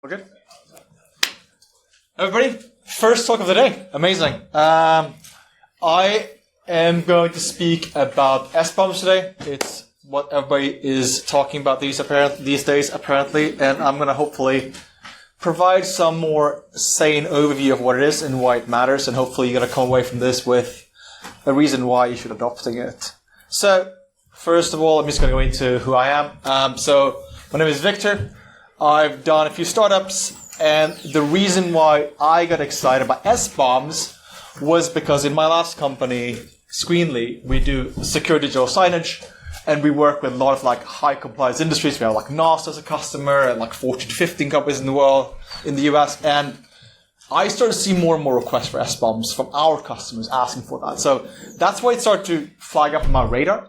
We're good? Everybody, first talk of the day. Amazing. I am going to speak about SBOMs today. It's what everybody is talking about these days, apparently, and I'm going to hopefully provide some more sane overview of what it is and why it matters, and hopefully you're going to come away from this with a reason why you should adopting it. So, first of all, I'm just going to go into who I am. So, my name is Viktor. I've done a few startups, and the reason why I got excited about SBOMs was because in my last company, Screenly, we do secure digital signage, and we work with a lot of high compliance industries. We have NASA as a customer and 14 to 15 companies in the world, in the US, and I started to see more and more requests for SBOMs from our customers asking for that. So that's why it started to flag up on my radar.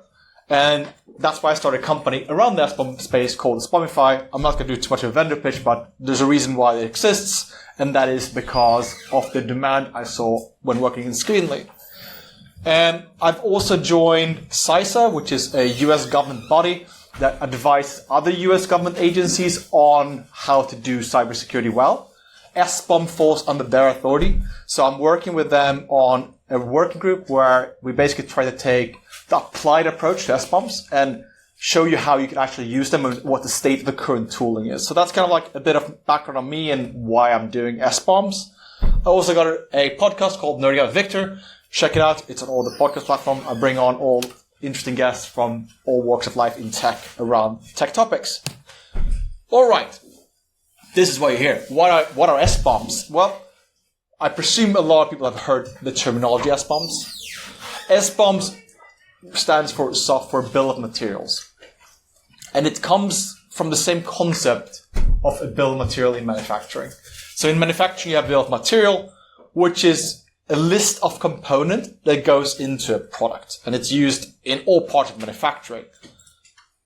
And that's why I started a company around the SBOM space called SBOMify. I'm not going to do too much of a vendor pitch, but there's a reason why it exists, and that is because of the demand I saw when working in Screenly. And I've also joined CISA, which is a US government body that advises other US government agencies on how to do cybersecurity well. SBOM falls under their authority, so I'm working with them on a working group where we basically try to take the applied approach to SBOMs and show you how you can actually use them and what the state of the current tooling is. So that's kind of a bit of background on me and why I'm doing SBOMs. I also got a podcast called Nerding Out with Viktor. Check it out. It's on all the podcast platforms. I bring on all interesting guests from all walks of life in tech around tech topics. All right. This is why you're here. What are SBOMs? Well, I presume a lot of people have heard the terminology SBOMs. SBOMs stands for Software Bill of Materials. And it comes from the same concept of a bill of material in manufacturing. So in manufacturing, you have bill of material, which is a list of components that goes into a product. And it's used in all parts of manufacturing.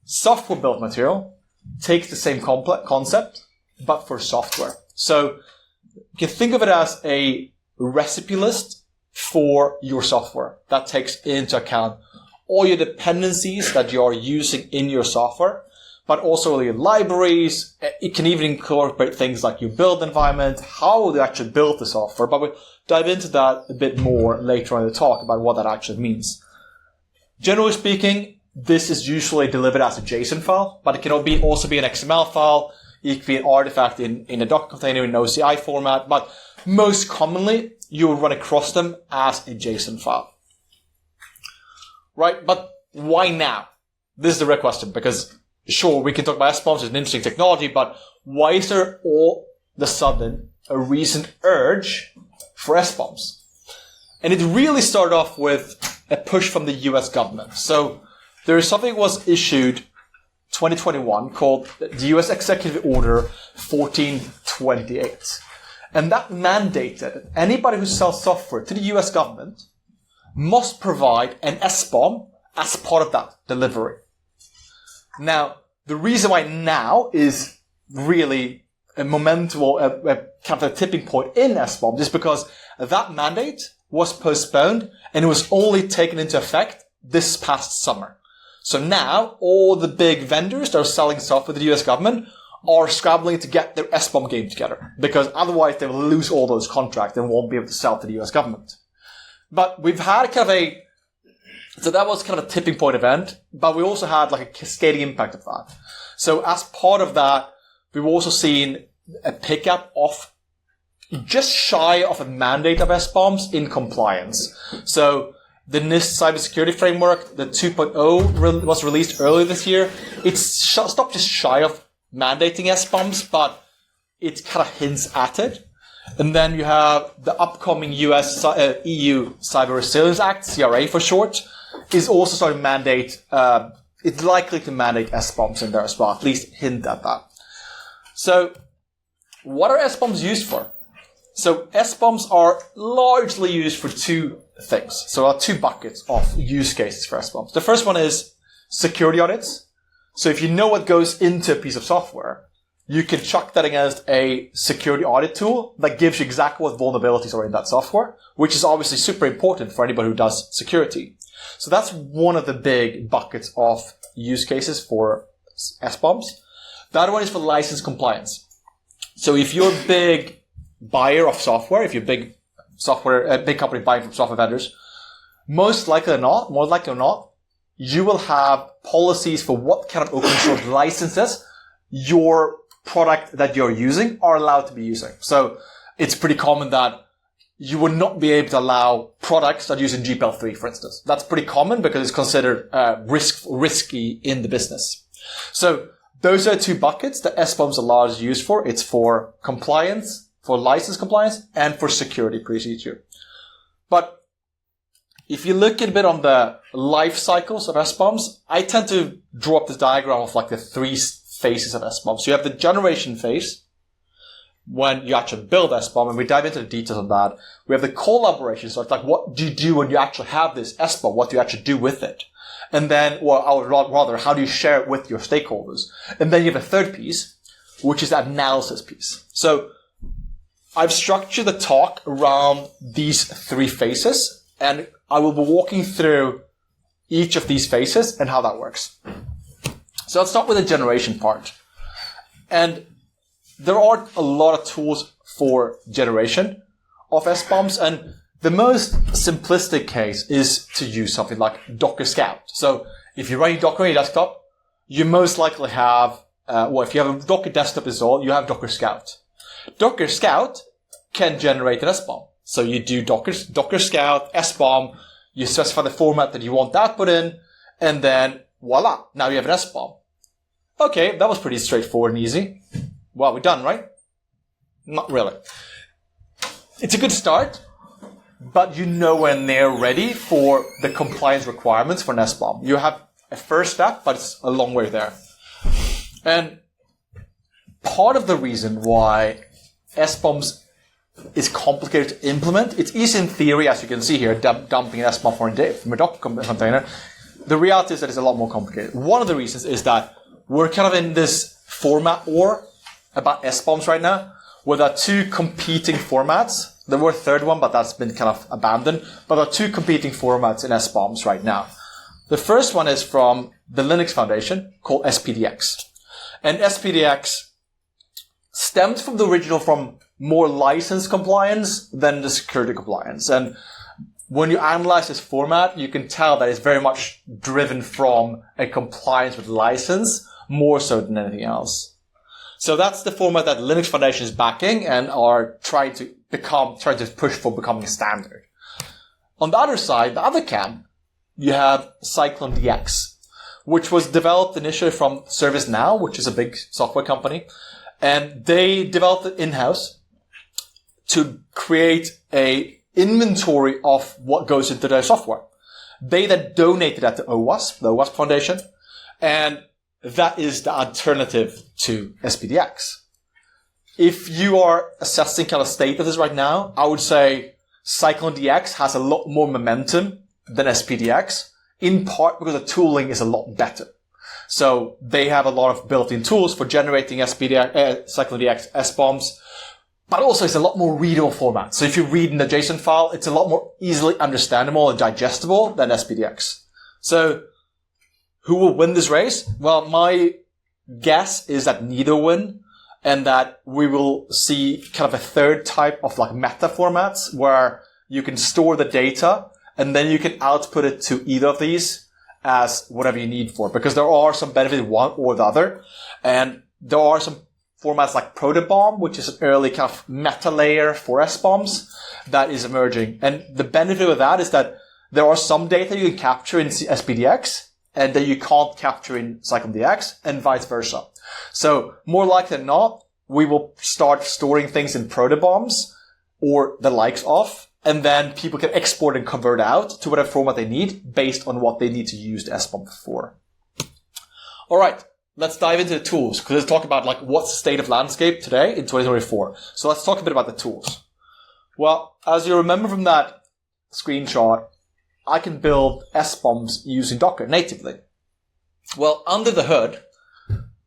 Software bill of material takes the same concept, but for software. So you can think of it as a recipe list for your software that takes into account all your dependencies that you are using in your software, but also your libraries. It can even incorporate things like your build environment, how they actually build the software, but we'll dive into that a bit more later on in the talk about what that actually means. Generally speaking, this is usually delivered as a JSON file, but it can also be an XML file. It can be an artifact in a Docker container in OCI format, but most commonly, you will run across them as a JSON file. Right? But why now? This is the real question, because sure, we can talk about SBOMs, it's an interesting technology, but why is there all of a sudden a recent urge for SBOMs? And it really started off with a push from the US government. So there is something that was issued 2021 called the US Executive Order 1428. And that mandated that anybody who sells software to the US government must provide an SBOM as part of that delivery. Now, the reason why now is really a momentum, a kind of a tipping point in SBOM, is because that mandate was postponed and it was only taken into effect this past summer. So now, all the big vendors that are selling software to the US government are scrambling to get their SBOM game together, because otherwise they will lose all those contracts and won't be able to sell to the US government. But we've had so that was kind of a tipping point event, but we also had a cascading impact of that. So as part of that, we've also seen a pickup of just shy of a mandate of SBOMs in compliance. So the NIST cybersecurity framework, the 2.0 was released earlier this year. It's stopped just shy of mandating SBOMs, but it kind of hints at it. And then you have the upcoming EU Cyber Resilience Act, CRA for short, is also starting to mandate, it's likely to mandate SBOMs in there as well, at least hint at that. So, what are SBOMs used for? So, SBOMs are largely used for two things. So, there are two buckets of use cases for SBOMs. The first one is security audits. So, if you know what goes into a piece of software, you can chuck that against a security audit tool that gives you exactly what vulnerabilities are in that software, which is obviously super important for anybody who does security. So that's one of the big buckets of use cases for SBOMs. The other one is for license compliance. So if you're a big buyer of software, if you're a big company buying from software vendors, more likely or not, you will have policies for what kind of open source licenses your product that you're using are allowed to be using. So it's pretty common that you would not be able to allow products that use in GPL3, for instance. That's pretty common because it's considered risky in the business. So those are two buckets that SBOMs allows us to use for. It's for compliance, for license compliance, and for security procedure. But if you look a bit on the life cycles of SBOMs, I tend to draw up this diagram of like the three phases of SBOM. So you have the generation phase, when you actually build SBOM, and we dive into the details of that. We have the collaboration, so it's like, what do you do when you actually have this SBOM? What do you actually do with it? And then, or rather, how do you share it with your stakeholders? And then you have a third piece, which is the analysis piece. So I've structured the talk around these three phases, and I will be walking through each of these phases and how that works. So let's start with the generation part. And there are a lot of tools for generation of SBOMs, and the most simplistic case is to use something like Docker Scout. So if you're running Docker on your desktop, you most likely have, if you have a Docker desktop installed, you have Docker Scout. Docker Scout can generate an SBOM. So you do Docker Scout, SBOM, you specify the format that you want that put in, and then voila, now you have an SBOM. Okay, that was pretty straightforward and easy. Well, we're done, right? Not really. It's a good start, but you're nowhere near ready for the compliance requirements for an SBOM. You have a first step, but it's a long way there. And part of the reason why SBOMs is complicated to implement, it's easy in theory, as you can see here, dumping an SBOM from a Docker container. The reality is that it's a lot more complicated. One of the reasons is that we're kind of in this format war about SBOMs right now, where there are two competing formats. There were a third one, but that's been kind of abandoned. But there are two competing formats in SBOMs right now. The first one is from the Linux Foundation, called SPDX. And SPDX stems from the original from more license compliance than the security compliance. And when you analyze this format, you can tell that it's very much driven from a compliance with license, more so than anything else. So that's the format that Linux Foundation is backing and are trying to push for becoming a standard. On the other side, the other camp, you have Cyclone DX, which was developed initially from ServiceNow, which is a big software company. And they developed it in-house to create a inventory of what goes into their software. They then donated that to OWASP, the OWASP Foundation, and that is the alternative to SPDX. If you are assessing kind of state of this right now, I would say Cyclone DX has a lot more momentum than SPDX, in part because the tooling is a lot better. So they have a lot of built-in tools for generating Cyclone DX SBOMs, but also it's a lot more readable format. So if you read in the JSON file, it's a lot more easily understandable and digestible than SPDX. So who will win this race? Well, my guess is that neither win, and that we will see kind of a third type of like meta formats where you can store the data and then you can output it to either of these as whatever you need for, because there are some benefits one or the other. And there are some formats like Protobomb, which is an early kind of meta layer for SBOMs that is emerging. And the benefit of that is that there are some data you can capture in SPDX and that you can't capture in Cyclone DX, and vice versa. So more likely than not, we will start storing things in protobombs or the likes of, and then people can export and convert out to whatever format they need based on what they need to use the SBOM for. All right, let's dive into the tools, because let's talk about like what's the state of landscape today in 2024. So let's talk a bit about the tools. Well, as you remember from that screenshot, I can build SBOMs using Docker natively. Well, under the hood,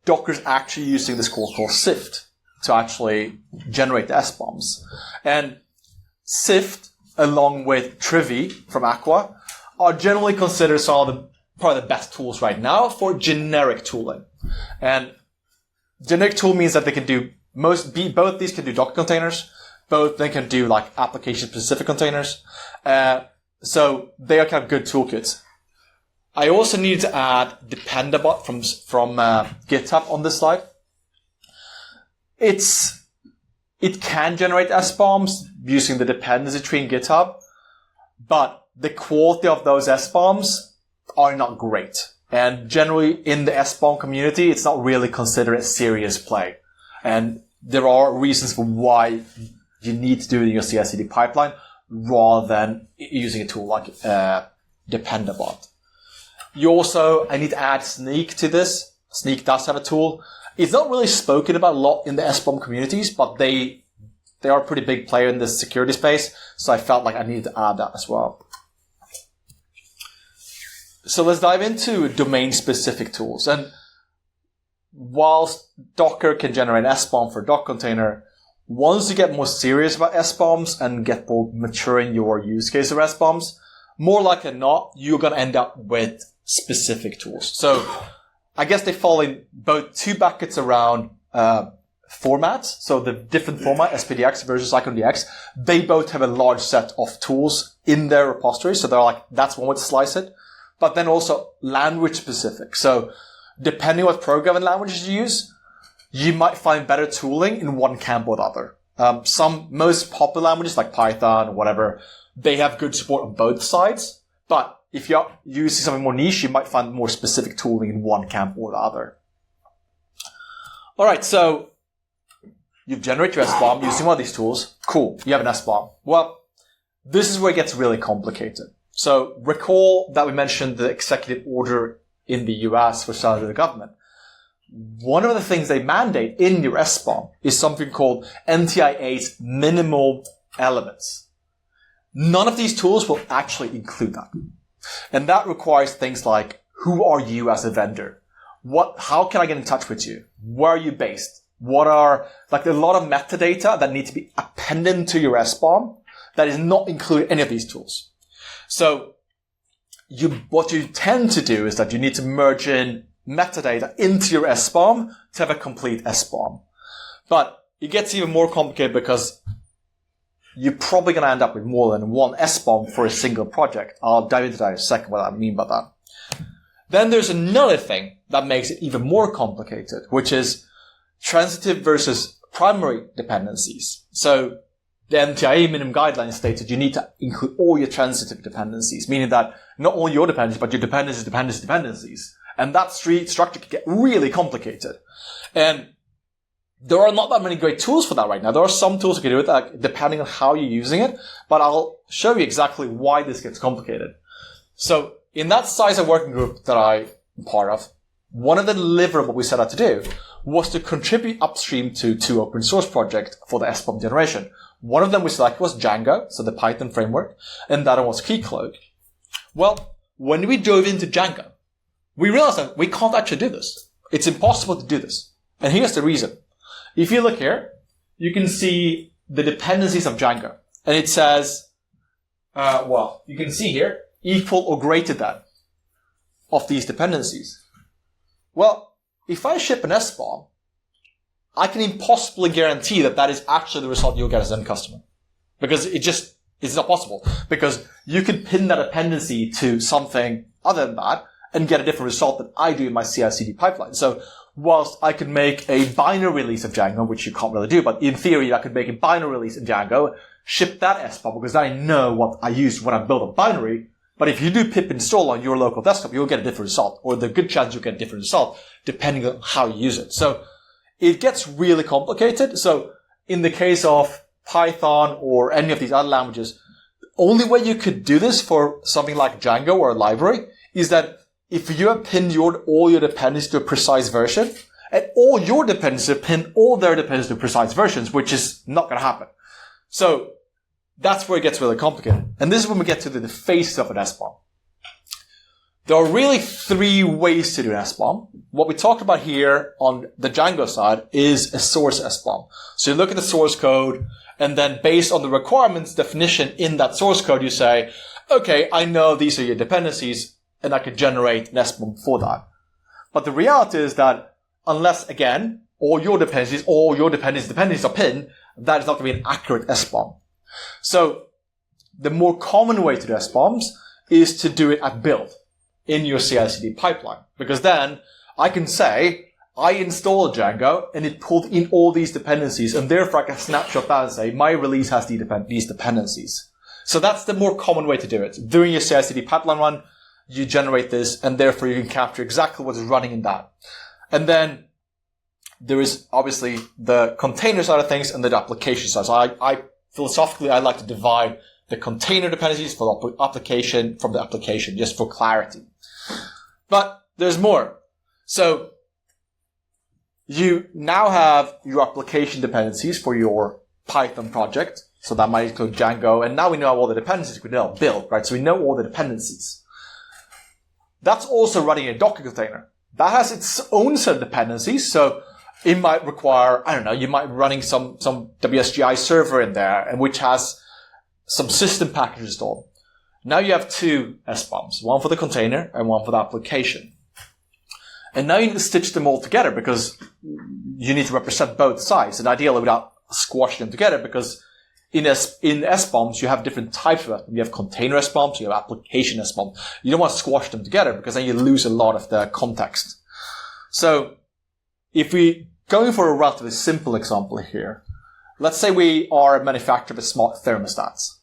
Docker's actually using this call called Sift to actually generate the SBOMs. And Sift, along with Trivy from Aqua, are generally considered some of probably the best tools right now for generic tooling. And generic tool means that they can do both these can do Docker containers. Both they can do like application-specific containers. So they are kind of good toolkits. I also need to add Dependabot from GitHub on this slide. It can generate SBOMs using the dependency tree in GitHub, but the quality of those SBOMs are not great. And generally in the SBOM community, it's not really considered a serious play. And there are reasons for why you need to do it in your CI/CD pipeline rather than using a tool like Dependabot. I need to add Sneak to this. Sneak does have a tool. It's not really spoken about a lot in the SBOM communities, but they are a pretty big player in the security space, so I felt like I needed to add that as well. So let's dive into domain-specific tools. And whilst Docker can generate SBOM for a Docker container, once you get more serious about SBOMs and get more mature in your use case of SBOMs, more likely than not, you're going to end up with specific tools. So I guess they fall in both two buckets around formats. So the different format, SPDX versus IconDX, they both have a large set of tools in their repository. So they're like, that's one way to slice it. But then also language specific. So depending on what programming languages you use, you might find better tooling in one camp or the other. Some most popular languages like Python or whatever, they have good support on both sides. But if you're using something more niche, you might find more specific tooling in one camp or the other. All right, so you've generated your SBOM using one of these tools. Cool, you have an SBOM. Well, this is where it gets really complicated. So recall that we mentioned the executive order in the US for selling to the government. One of the things they mandate in your SBOM is something called NTIA's minimal elements. None of these tools will actually include that. And that requires things like, who are you as a vendor? How can I get in touch with you? Where are you based? There's a lot of metadata that need to be appended to your SBOM that is not included in any of these tools. So what you tend to do is that you need to merge in metadata into your SBOM to have a complete SBOM. But it gets even more complicated because you're probably going to end up with more than one SBOM for a single project. I'll dive into that in a second, what I mean by that. Then there's another thing that makes it even more complicated, which is transitive versus primary dependencies. So the NTIA minimum guidelines states that you need to include all your transitive dependencies, meaning that not only your dependencies, but your dependencies. And that structure can get really complicated. And there are not that many great tools for that right now. There are some tools you can do it, depending on how you're using it, but I'll show you exactly why this gets complicated. So in that CISA working group that I'm part of, one of the deliverables we set out to do was to contribute upstream to two open source projects for the SBOM generation. One of them we selected was Django, so the Python framework, and the other was Keycloak. Well, when we dove into Django, we realized that we can't actually do this. It's impossible to do this. And here's the reason. If you look here, you can see the dependencies of Django. And it says, you can see here, equal or greater than of these dependencies. Well, if I ship an SBOM, I can impossibly guarantee that that is actually the result you'll get as an end customer. Because it's not possible. Because you can pin that dependency to something other than that and get a different result than I do in my CI/CD pipeline. So whilst I could make a binary release of Django, which you can't really do, but in theory, I could make a binary release in Django, ship that SBOM because I know what I used when I built a binary. But if you do pip install on your local desktop, you'll get a different result, or the good chance you'll get a different result depending on how you use it. So it gets really complicated. So in the case of Python or any of these other languages, the only way you could do this for something like Django or a library is that if you have pinned all your dependencies to a precise version, and all your dependencies pin all their dependencies to precise versions, which is not going to happen. So that's where it gets really complicated. And this is when we get to the face of an SBOM. There are really three ways to do an SBOM. What we talked about here on the Django side is a source SBOM. So you look at the source code, and then based on the requirements definition in that source code, you say, okay, I know these are your dependencies, and I could generate an SBOM for that. But the reality is that unless, again, all your dependencies are pinned, that is not going to be an accurate SBOM. So the more common way to do SBOMs is to do it at build in your CI/CD pipeline. Because then I can say, I installed Django and it pulled in all these dependencies, and therefore I can snapshot that and say, my release has these dependencies. So that's the more common way to do it. During your CI/CD pipeline run, you generate this, and therefore you can capture exactly what is running in that. And then there is obviously the container side of things and the application side. So I philosophically, I like to divide the container dependencies from the application, just for clarity. But there's more. So you now have your application dependencies for your Python project. So that might include Django. And now we know all the dependencies we know build, right? So we know all the dependencies. That's also running a Docker container. That has its own set of dependencies. So it might require, you might be running some WSGI server in there, and which has some system packages installed. Now you have two SBOMs, one for the container and one for the application. And now you need to stitch them all together because you need to represent both sides, and ideally without squashing them together, because in SBOMs you have different types of them. You have container SBOMs, you have application SBOMs. You don't want to squash them together because then you lose a lot of the context. So if we going for a relatively simple example here, let's say we are a manufacturer of smart thermostats.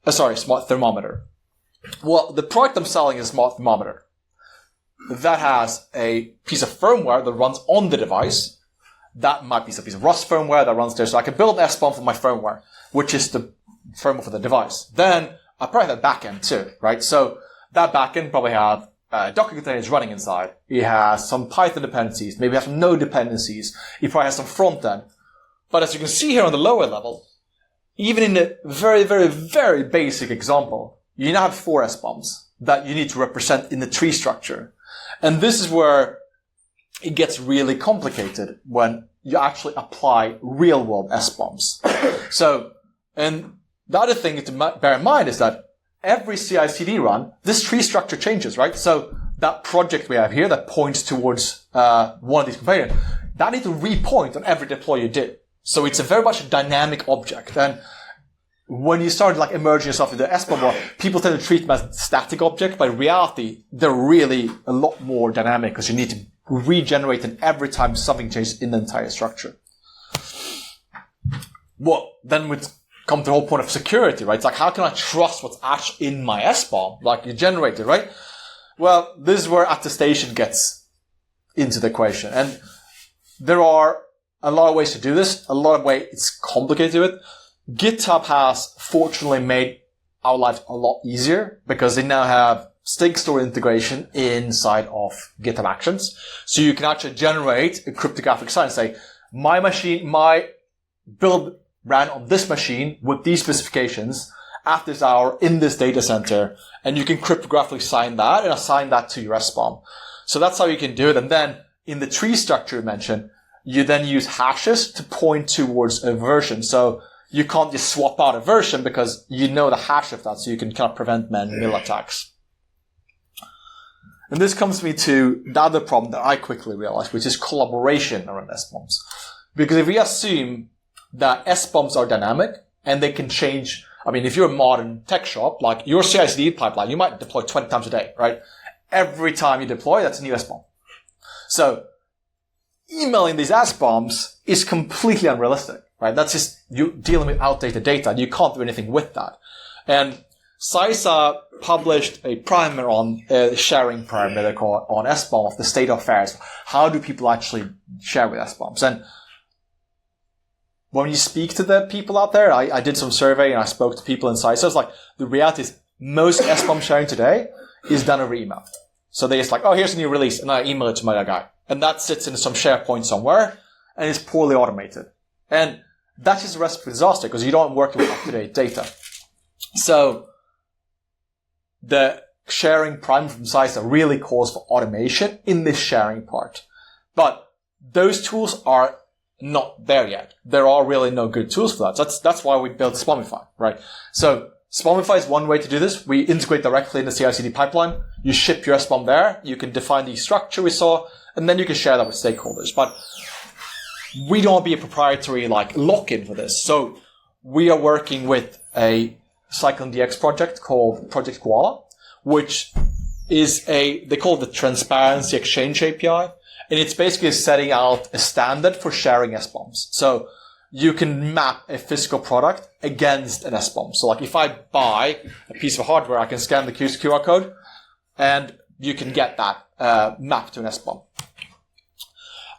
Smart thermometer. Well, the product I'm selling is a smart thermometer that has a piece of firmware that runs on the device. That might be some piece of Rust firmware that runs there. So I can build an SBOM for my firmware, which is the firmware for the device. Then I probably have a backend too, right? So that backend probably have Docker containers running inside. It has some Python dependencies. Maybe it has some Node dependencies. It probably has some front end. But as you can see here on the lower level, even in a very, very, very basic example, you now have 4 SBOMs that you need to represent in the tree structure. And this is where it gets really complicated when you actually apply real-world SBOMs. So, and the other thing to bear in mind is that every CI/CD run, this tree structure changes, right? So that project we have here that points towards one of these containers, that needs to repoint on every deploy you did. So it's a very much a dynamic object. And when you start emerging yourself into SBOM, people tend to treat them as static objects, but in reality, they're really a lot more dynamic because you need to regenerate them every time something changes in the entire structure. Well, then we come to the whole point of security, right? It's like, how can I trust what's actually in my SBOM? Like you generate it, right? Well, this is where attestation gets into the equation. And there are a lot of ways to do this. A lot of ways it's complicated to it. GitHub has fortunately made our lives a lot easier because they now have stake store integration inside of GitHub Actions. So you can actually generate a cryptographic sign and say, my build ran on this machine with these specifications at this hour in this data center. And you can cryptographically sign that and assign that to your SBOM. So that's how you can do it. And then in the tree structure you mentioned, you then use hashes to point towards a version. So you can't just swap out a version because you know the hash of that, so you can kind of prevent man-mill attacks. And this comes me to the other problem that I quickly realized, which is collaboration around SBOMs. Because if we assume that SBOMs are dynamic and they can change, if you're a modern tech shop, like your CI/CD pipeline, you might deploy 20 times a day, right? Every time you deploy, that's a new SBOM. So emailing these SBOMs is completely unrealistic. Right? That's just you dealing with outdated data. You can't do anything with that. And CISA published a primer on sharing primer they call it, on SBOM of the state of affairs. How do people actually share with SBOMs? And when you speak to the people out there, I did some survey and I spoke to people in CISA. It's like the reality is most SBOM sharing today is done over email. So they just here's a new release, and I email it to my guy, and that sits in some SharePoint somewhere, and it's poorly automated. And that's just a recipe for disaster because you don't work with up-to-date data. So the sharing primer from CISA really calls for automation in this sharing part. But those tools are not there yet. There are really no good tools for that. So that's why we built SBOMify, right? So SBOMify is one way to do this. We integrate directly in the CI/CD pipeline. You ship your SBOM there. You can define the structure we saw, and then you can share that with stakeholders. But we don't want to be a proprietary lock-in for this. So we are working with a CycloneDX project called Project Koala, which is they call it the Transparency Exchange API. And it's basically setting out a standard for sharing SBOMs. So you can map a physical product against an SBOM. So if I buy a piece of hardware, I can scan the QR code and you can get that mapped to an SBOM.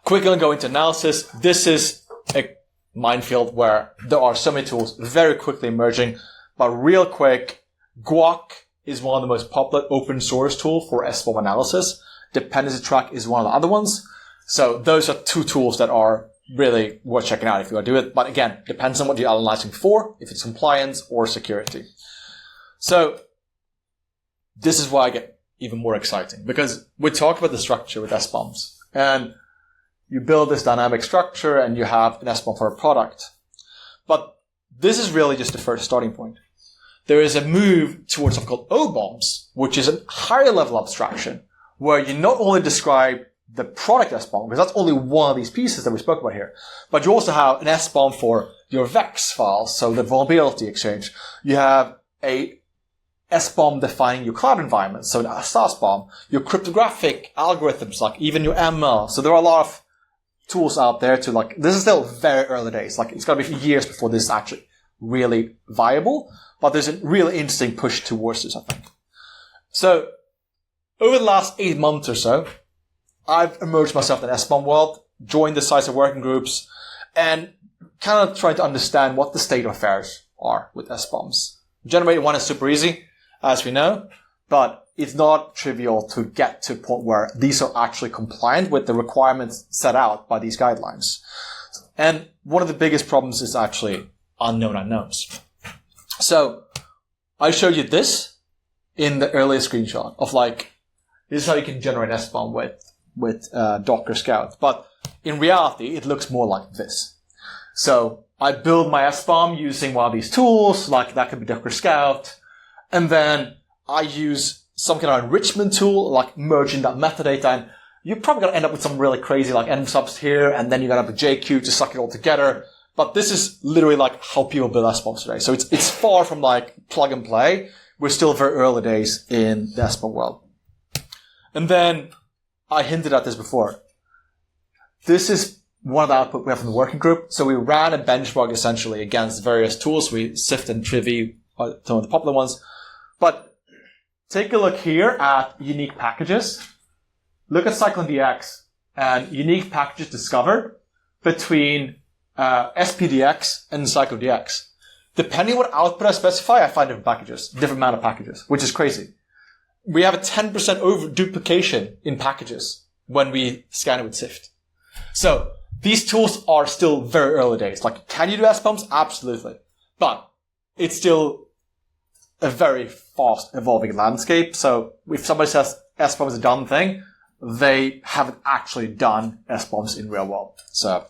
Quickly go into analysis. This is a minefield where there are so many tools very quickly emerging. But real quick, Guac is one of the most popular open source tools for SBOM analysis. Dependency Track is one of the other ones. So those are two tools that are really worth checking out if you want to do it. But again, depends on what you're analyzing for, if it's compliance or security. So this is why I get even more exciting, because we talk about the structure with SBOMs. And you build this dynamic structure and you have an SBOM for a product. But this is really just the first starting point. There is a move towards something called OBOMs, which is a higher level abstraction, where you not only describe the product SBOM, because that's only one of these pieces that we spoke about here, but you also have an SBOM for your VEX files, so the vulnerability exchange. You have a SBOM defining your cloud environment, so a SaaSBOM, your cryptographic algorithms, even your ML. So there are a lot of tools out there to this is still very early days. It's going to be years before this is actually really viable, but there's a really interesting push towards this, I think. So over the last 8 months or so, I've immersed myself in the SBOM world, joined the sites of working groups, and kind of trying to understand what the state of affairs are with SBOMs. Generating one is super easy, as we know, but it's not trivial to get to a point where these are actually compliant with the requirements set out by these guidelines. And one of the biggest problems is actually unknown unknowns. So I showed you this in the earlier screenshot of this is how you can generate SBOM with Docker Scout. But in reality, it looks more like this. So I build my SBOM using one of these tools, that could be Docker Scout. And then I use some kind of enrichment tool, merging that metadata. And you're probably going to end up with some really crazy nsubs here. And then you're going to have a JQ to suck it all together. But this is literally how people build SBOMs today. So it's far from plug and play. We're still very early days in the SBOM world. And then I hinted at this before. This is one of the output we have from the working group. So we ran a benchmark essentially against various tools. We sifted and trivied some of the popular ones. But take a look here at unique packages. Look at CycloneDX and unique packages discovered between SPDX and CycloneDX. Depending on what output I specify, I find different amount of packages, which is crazy. We have a 10% over duplication in packages when we scan it with SIFT. So these tools are still very early days. Can you do SBOMs? Absolutely. But it's still a very fast evolving landscape. So if somebody says SBOM is a done thing, they haven't actually done SBOMs in real world. So,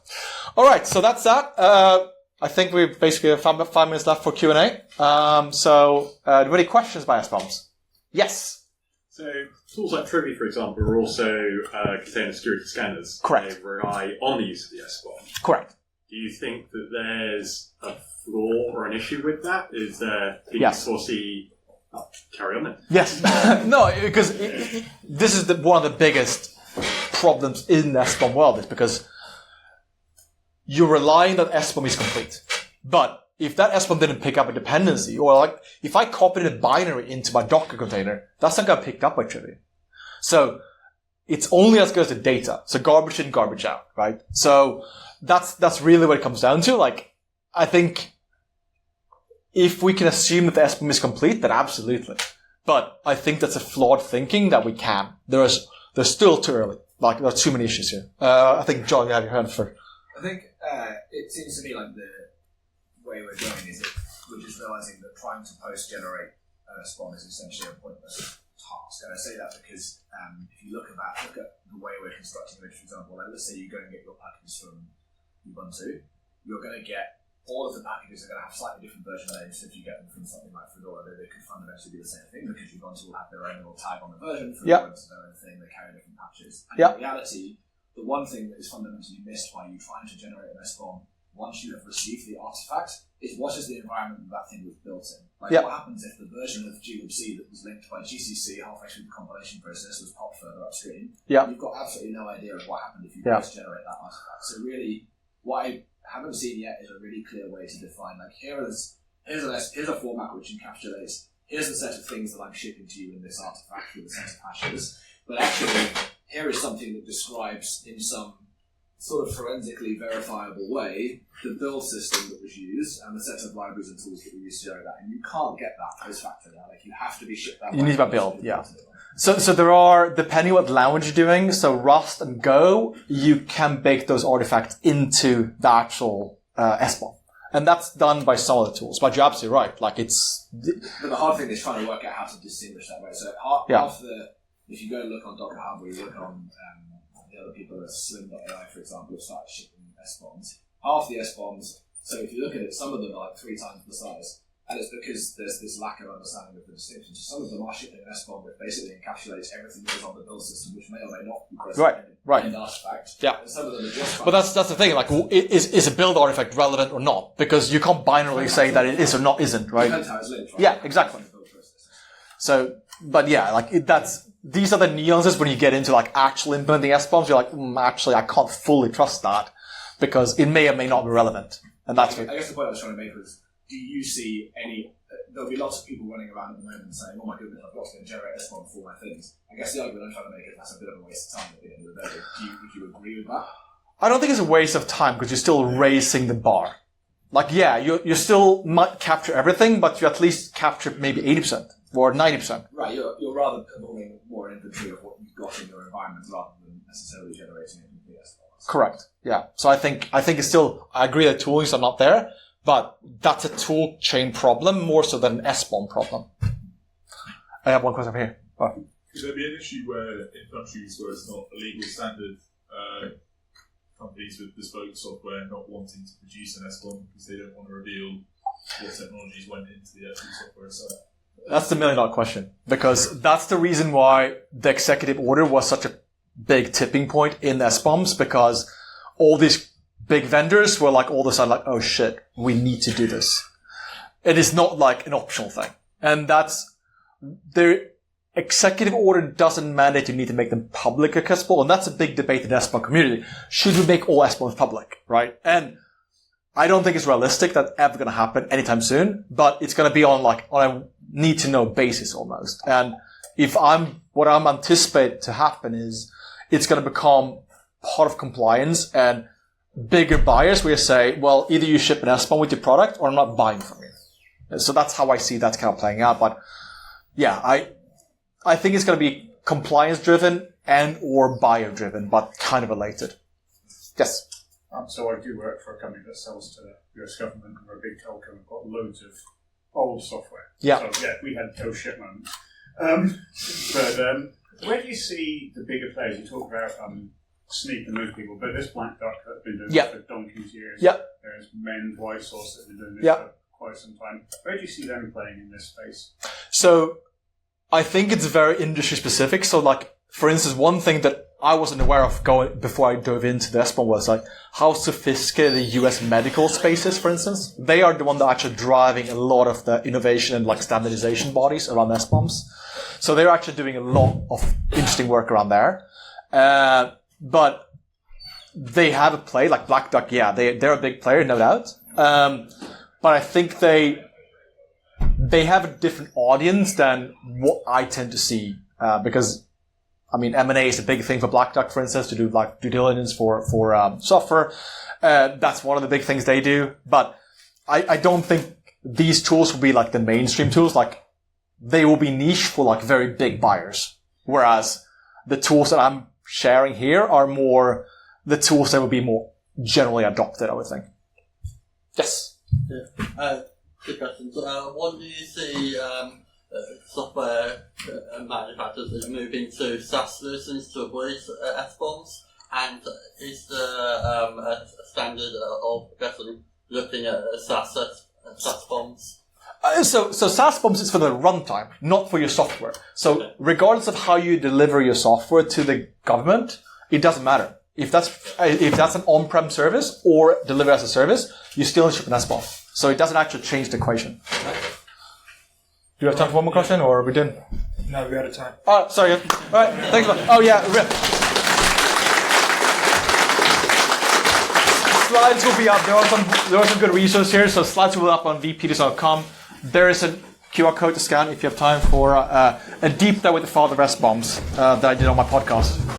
all right. So that's that. I think we basically have 5 minutes left for Q&A. Do you have any questions by SBOMs? Yes. So tools like Trivy, for example, are also container security scanners. Correct. They rely on the use of the SBOM. Correct. Do you think that there's a flaw or an issue with that? Is there Yes. foresee? Carry on then. Yes. No, because this is one of the biggest problems in the SBOM world, is because you're relying that SBOM is complete. But if that SBOM didn't pick up a dependency, or if I copied a binary into my Docker container, that's not going to pick up by Trivy. So it's only as good as the data. So garbage in, garbage out, right? So that's really what it comes down to. I think if we can assume that the SBOM is complete, then absolutely. But I think that's a flawed thinking that we can. They're still too early. There are too many issues here. I think, John, you have your hand for. I think it seems to me like the way we're going is we're just realising that trying to post-generate a SBOM is essentially a pointless task. And I say that because if you look at the way we're constructing image, for example, let's say you go and get your packages from Ubuntu, you're going to get all of the packages are going to have slightly different version names. If you get them from something like Fedora, they could fundamentally be the same thing because Ubuntu will have their own little tag on the version. Fedora has their own thing. They carry different patches. And in reality, the one thing that is fundamentally missed by you trying to generate an SBOM once you have received the artifact is what is the environment that thing was built in. Like what happens if the version of glibc that was linked by GCC halfway through the compilation process was popped further upstream? You've got absolutely no idea of what happened if you just generate that artifact. So really, what I haven't seen yet is a really clear way to define, like, here's a format which encapsulates, here's the set of things that I'm shipping to you in this artifact with a set of hashes, but actually, here is something that describes in some sort of forensically verifiable way the build system that was used and the set of libraries and tools that we used to generate that. And you can't get that post facto now. Like, you have to be shipped that way. You need to build, So there are, depending what language you're doing, so Rust and Go, you can bake those artifacts into the actual SBOM. And that's done by some of the tools. But you're absolutely right. Like, it's... But the hard thing is trying to work out how to distinguish that way. So half the... If you go and look on Docker Hub, or you look on the other people at Slim.ai, for example, have started shipping SBOMs. Half the SBOMs, so if you look at it, some of them are like 3 times the size. And it's because there's this lack of understanding of the distinction. So some of them are shipping an SBOM that basically encapsulates everything that is on the build system, which may or may not be present in the artifact. And some of them are just... But that's the thing, like, is a build artifact relevant or not? Because you can't binarily say that it is or not isn't, right? Depends how it's linked, right? Yeah, exactly. So, but yeah, like, these are the nuances when you get into, like, actual implementing SBOMs. You're like, actually, I can't fully trust that because it may or may not be relevant. And that's I guess the point I was trying to make was, do you see any... There'll be lots of people running around at the moment saying, oh my goodness, I've got to generate SBOM for all my things. I guess the argument I'm trying to make is that's a bit of a waste of time at the end of the day. Would you agree with that? I don't think it's a waste of time because you're still raising the bar. Like, yeah, you still might capture everything, but you at least capture maybe 80% or 90%. Right, you're rather performing more inventory of what you've got in your environment rather than necessarily generating it in the SBOM. Correct, yeah. So I think it's still, I agree that toolings are not there, but that's a tool chain problem more so than an SBOM problem. I have one question over here. Could there be an issue where in countries where it's not a legal standard, companies with bespoke software not wanting to produce an SBOM because they don't want to reveal what technologies went into the actual software itself? That's the $1 million question, because that's the reason why the executive order was such a big tipping point in SBOMs, because all these big vendors were like all of a sudden like, oh shit, we need to do this. It is not like an optional thing. And the executive order doesn't mandate you need to make them public accessible. And that's a big debate in the SBOM community. Should we make all SBOMs public, right? And I don't think it's realistic that's ever going to happen anytime soon, but it's going to be on a need to know basis almost. And what I'm anticipating to happen is it's going to become part of compliance, and bigger buyers will say, well, either you ship an SBOM with your product or I'm not buying from you. And so that's how I see that kind of playing out. But yeah, I think it's going to be compliance driven and or buyer driven, but kind of related. Yes. So I do work for a company that sells to the US government, and we're a big telco and we've got loads of old software. Yeah. So yeah, we had co-ship moments. But where do you see the bigger players? You talk about Sneak and those people, but there's Black Duck that's been doing this for donkey's years. Yeah. There's Mend, White Source that have been doing this for quite some time. Where do you see them playing in this space? So I think it's very industry specific. So like, for instance, one thing that I wasn't aware of before I dove into the SBOM was like how sophisticated the US medical space is, for instance. They are the one that are actually driving a lot of the innovation and like standardization bodies around SBOMs. So they're actually doing a lot of interesting work around there. But they have a play, like Black Duck, they're a big player, no doubt. But I think they have a different audience than what I tend to see, because I mean, M&A is a big thing for Black Duck, for instance, to do like due diligence for software. That's one of the big things they do. But I don't think these tools will be like the mainstream tools. Like they will be niche for like very big buyers. Whereas the tools that I'm sharing here are more the tools that will be more generally adopted, I would think. Yes. Yeah. Good question. What do you see software manufacturers moving to SaaS solutions to avoid SBOMs? And is there a standard of looking at SaaS bombs? So SaaS bombs is for the runtime, not for your software. So regardless of how you deliver your software to the government, it doesn't matter. If that's an on-prem service or deliver as a service, you still ship an SBOM. So it doesn't actually change the equation. Do you have time for one more question, or are we done? No, we're out of time. Oh, sorry. All right. Thanks a lot. Oh, yeah. Slides will be up. There are some good resources here. So slides will be up on vpetersson.com. There is a QR code to scan if you have time for a deep dive with the father of SBOMs that I did on my podcast.